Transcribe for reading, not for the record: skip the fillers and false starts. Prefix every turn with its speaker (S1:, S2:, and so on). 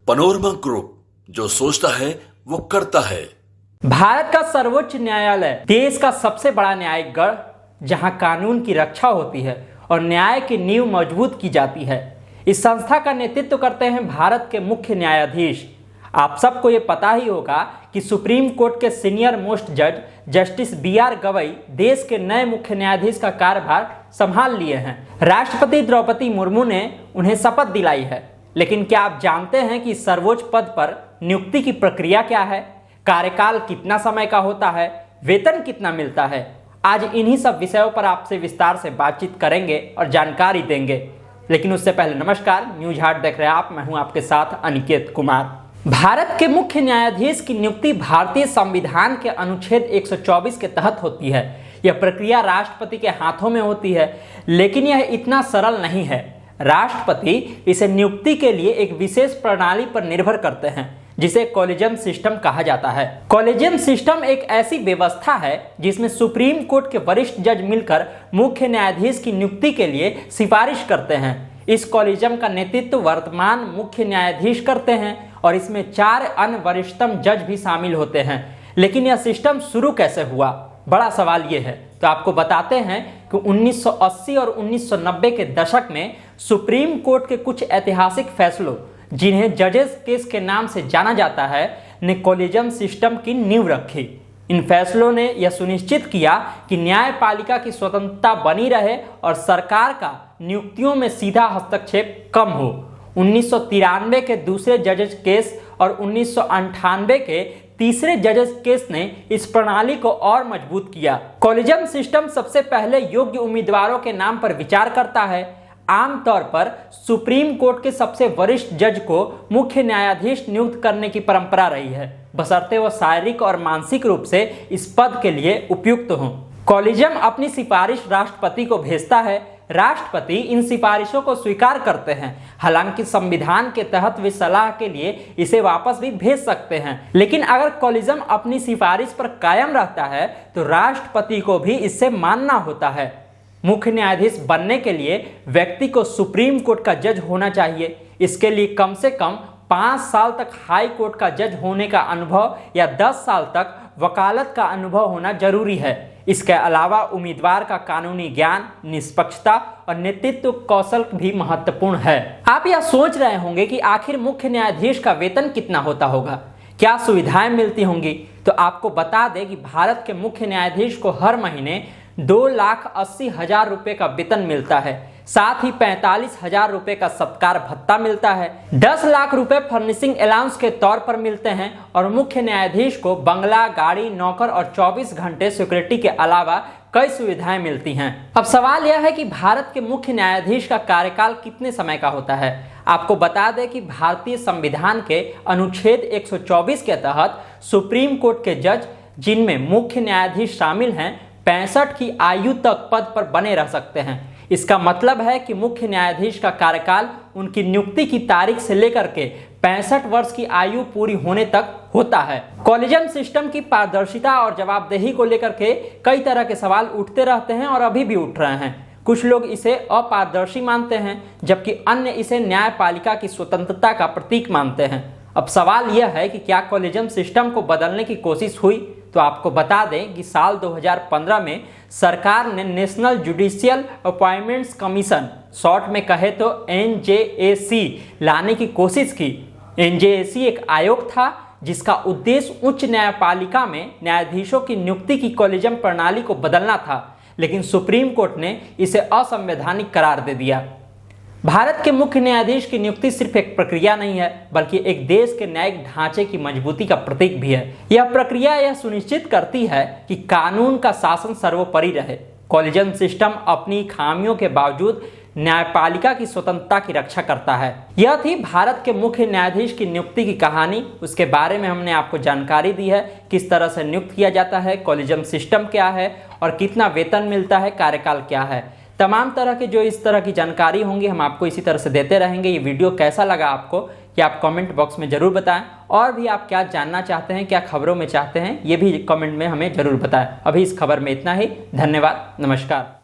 S1: Panorama group, जो सोचता है वो करता है।
S2: भारत का सर्वोच्च न्यायालय देश का सबसे बड़ा न्यायिक गढ़, जहां कानून की रक्षा होती है और न्याय की नींव मजबूत की जाती है। इस संस्था का नेतृत्व करते हैं भारत के मुख्य न्यायाधीश। आप सबको ये पता ही होगा कि सुप्रीम कोर्ट के सीनियर मोस्ट जज जस्टिस बी.आर. गवई देश के नए मुख्य न्यायाधीश का कार्यभार संभाल लिए हैं। राष्ट्रपति द्रौपदी मुर्मू ने उन्हें शपथ दिलाई है। लेकिन क्या आप जानते हैं कि सर्वोच्च पद पर नियुक्ति की प्रक्रिया क्या है? कार्यकाल कितना समय का होता है? वेतन कितना मिलता है? आज इन्हीं सब विषयों पर आपसे विस्तार से बातचीत करेंगे और जानकारी देंगे। लेकिन उससे पहले नमस्कार, न्यूज हाट देख रहे हैं आप। मैं हूं आपके साथ अनिकेत कुमार। भारत के मुख्य न्यायाधीश की नियुक्ति भारतीय संविधान के अनुच्छेद 124 के तहत होती है। यह प्रक्रिया राष्ट्रपति के हाथों में होती है, लेकिन यह इतना सरल नहीं है। राष्ट्रपति इसे नियुक्ति के लिए एक विशेष प्रणाली पर निर्भर करते हैं, जिसे कॉलेजियम सिस्टम कहा जाता है। कॉलेजियम सिस्टम एक ऐसी व्यवस्था है जिसमें सुप्रीम कोर्ट के वरिष्ठ जज मिलकर मुख्य न्यायाधीश की नियुक्ति के लिए सिफारिश करते हैं। इस कॉलेजियम का नेतृत्व वर्तमान मुख्य न्यायाधीश करते हैं और इसमें 4 अन्य वरिष्ठतम जज भी शामिल होते हैं। लेकिन यह सिस्टम शुरू कैसे हुआ? बड़ा सवाल ये है। तो आपको बताते हैं कि 1980 और 1990 के दशक में सुप्रीम कोर्ट के कुछ ऐतिहासिक फैसलों, जिन्हें जजेस केस के नाम से जाना जाता है, ने कॉलेजियम सिस्टम की नींव रखी। इन फैसलों ने यह सुनिश्चित किया कि न्यायपालिका की स्वतंत्रता बनी रहे और सरकार का नियुक्तियों में सीधा हस्तक्षेप कम हो। 1993 के दूसरे जजेस केस और 1998 के तीसरे जजेस केस ने इस प्रणाली को और मजबूत किया। कॉलेजियम सिस्टम सबसे पहले योग्य उम्मीदवारों के नाम पर विचार करता है। आमतौर पर सुप्रीम कोर्ट के सबसे वरिष्ठ जज को मुख्य न्यायाधीश नियुक्त करने की परंपरा रही है, बशर्ते वो शारीरिक और मानसिक रूप से इस पद के लिए उपयुक्त हों। कॉलेजियम अपनी सिफारिश राष्ट्रपति को भेजता है। राष्ट्रपति इन सिफारिशों को स्वीकार करते हैं। हालांकि संविधान के तहत वे सलाह के लिए इसे वापस भी भेज सकते हैं। लेकिन अगर कॉलेजियम अपनी सिफारिश पर कायम रहता है तो राष्ट्रपति को भी इससे मानना होता है। मुख्य न्यायाधीश बनने के लिए व्यक्ति को सुप्रीम कोर्ट का जज होना चाहिए। इसके लिए कम से कम 5 साल तक हाई कोर्ट का जज होने का अनुभव या 10 साल तक वकालत का अनुभव होना जरूरी है। इसके अलावा उम्मीदवार का कानूनी ज्ञान, निष्पक्षता और नेतृत्व कौशल भी महत्वपूर्ण है। आप यह सोच रहे होंगे कि आखिर मुख्य न्यायाधीश का वेतन कितना होता होगा, क्या सुविधाएं मिलती होंगी? तो आपको बता दें कि भारत के मुख्य न्यायाधीश को हर महीने 2,80,000 रुपए का वेतन मिलता है। साथ ही 45,000 रुपए का सत्कार भत्ता मिलता है। 10 लाख रुपए फर्निशिंग अलाउंस के तौर पर मिलते हैं और मुख्य न्यायाधीश को बंगला, गाड़ी, नौकर और 24 घंटे सिक्योरिटी के अलावा कई सुविधाएं मिलती हैं। अब सवाल यह है कि भारत के मुख्य न्यायाधीश का कार्यकाल कितने समय का होता है। आपको बता दें कि भारतीय संविधान के अनुच्छेद 124 के तहत सुप्रीम कोर्ट के जज, जिनमें मुख्य न्यायाधीश शामिल हैं, 65 की आयु तक पद पर बने रह सकते हैं। इसका मतलब है कि मुख्य न्यायाधीश का कार्यकाल उनकी नियुक्ति की तारीख से लेकर के 65 वर्ष की आयु पूरी होने तक होता है। कॉलेजियम सिस्टम की पारदर्शिता और जवाबदेही को लेकर के कई तरह के सवाल उठते रहते हैं और अभी भी उठ रहे हैं। कुछ लोग इसे अपारदर्शी मानते हैं, जबकि अन्य इसे न्यायपालिका की स्वतंत्रता का प्रतीक मानते हैं। अब सवाल यह है कि क्या कॉलेजियम सिस्टम को बदलने की कोशिश हुई? तो आपको बता दें कि साल 2015 में सरकार ने national judicial appointments commission, short में कहे तो NJAC, लाने की कोशिश की। NJAC एक आयोग था जिसका उद्देश्य उच्च न्यायपालिका में न्यायाधीशों की नियुक्ति की कॉलेजियम प्रणाली को बदलना था, लेकिन सुप्रीम कोर्ट ने इसे असंवैधानिक करार दे दिया। भारत के मुख्य न्यायाधीश की नियुक्ति सिर्फ एक प्रक्रिया नहीं है, बल्कि एक देश के न्यायिक ढांचे की मजबूती का प्रतीक भी है। यह प्रक्रिया यह सुनिश्चित करती है कि कानून का शासन सर्वोपरि रहे। कॉलेजियम सिस्टम अपनी खामियों के बावजूद न्यायपालिका की स्वतंत्रता की रक्षा करता है। यह थी भारत के मुख्य न्यायाधीश की नियुक्ति की कहानी। उसके बारे में हमने आपको जानकारी दी है, किस तरह से नियुक्त किया जाता है, कॉलेजियम सिस्टम क्या है और कितना वेतन मिलता है, कार्यकाल क्या है। तमाम तरह की जो इस तरह की जानकारी होंगी हम आपको इसी तरह से देते रहेंगे। ये वीडियो कैसा लगा आपको, कि आप कमेंट बॉक्स में ज़रूर बताएं। और भी आप क्या जानना चाहते हैं, क्या खबरों में चाहते हैं, ये भी कमेंट में हमें ज़रूर बताएं। अभी इस खबर में इतना ही। धन्यवाद, नमस्कार।